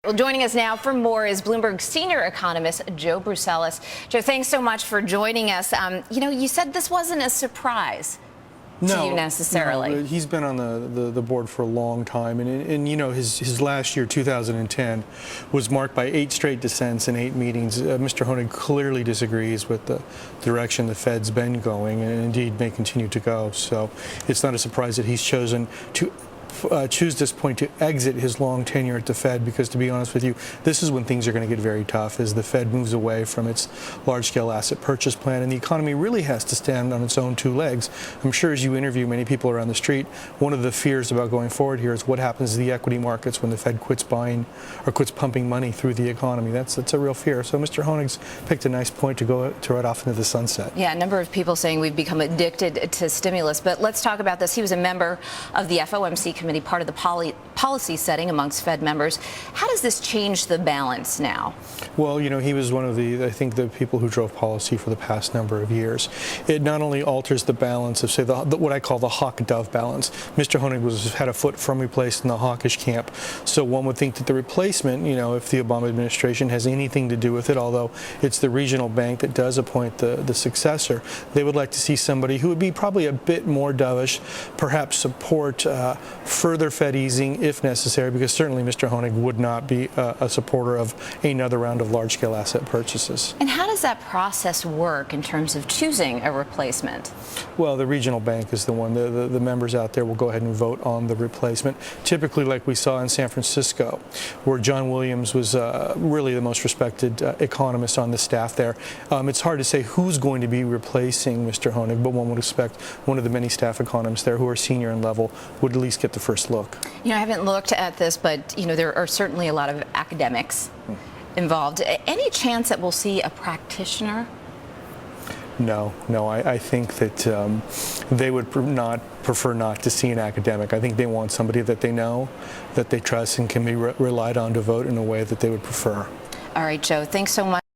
Well, joining us now for more is Bloomberg senior economist Joe Brusuelas. Joe, thanks so much for joining us. You said this wasn't a surprise to you necessarily. No, he's been on the board for a long time, and his last year, 2010, was marked by 8 straight dissents and 8 meetings. Mr. Hoenig clearly disagrees with the direction the Fed's been going, and indeed may continue to go. So it's not a surprise that he's chosen to choose this point to exit his long tenure at the Fed, because to be honest with you, this is when things are going to get very tough as the Fed moves away from its large-scale asset purchase plan and the economy really has to stand on its own 2 legs. I'm sure as you interview many people around the street, one of the fears about going forward here is what happens to the equity markets when the Fed quits buying or quits pumping money through the economy. That's a real fear. So Mr. Hoenig's picked a nice point to ride off into the sunset. Yeah, a number of people saying we've become addicted to stimulus, but let's talk about this. He was a member of the FOMC committee, part of the policy setting amongst Fed members. How does this change the balance now? Well, he was one of the people who drove policy for the past number of years. It not only alters the balance of, say, what I call the hawk-dove balance. Mr. Hoenig had a foot firmly placed in the hawkish camp. So one would think that the replacement, if the Obama administration has anything to do with it, although it's the regional bank that does appoint the successor, they would like to see somebody who would be probably a bit more dovish, perhaps support further Fed easing if necessary, because certainly Mr. Hoenig would not be a supporter of another round of large-scale asset purchases. And how does that process work in terms of choosing a replacement? Well, the regional bank is the one. The members out there will go ahead and vote on the replacement, typically like we saw in San Francisco, where John Williams was really the most respected economist on the staff there. It's hard to say who's going to be replacing Mr. Hoenig, but one would expect one of the many staff economists there who are senior in level would at least get the first look. I haven't looked at this, but there are certainly a lot of academics involved. Any chance that we'll see a practitioner? No. I think that they would prefer not to see an academic. I think they want somebody that they know, that they trust, and can be relied on to vote in a way that they would prefer. All right, Joe, thanks so much.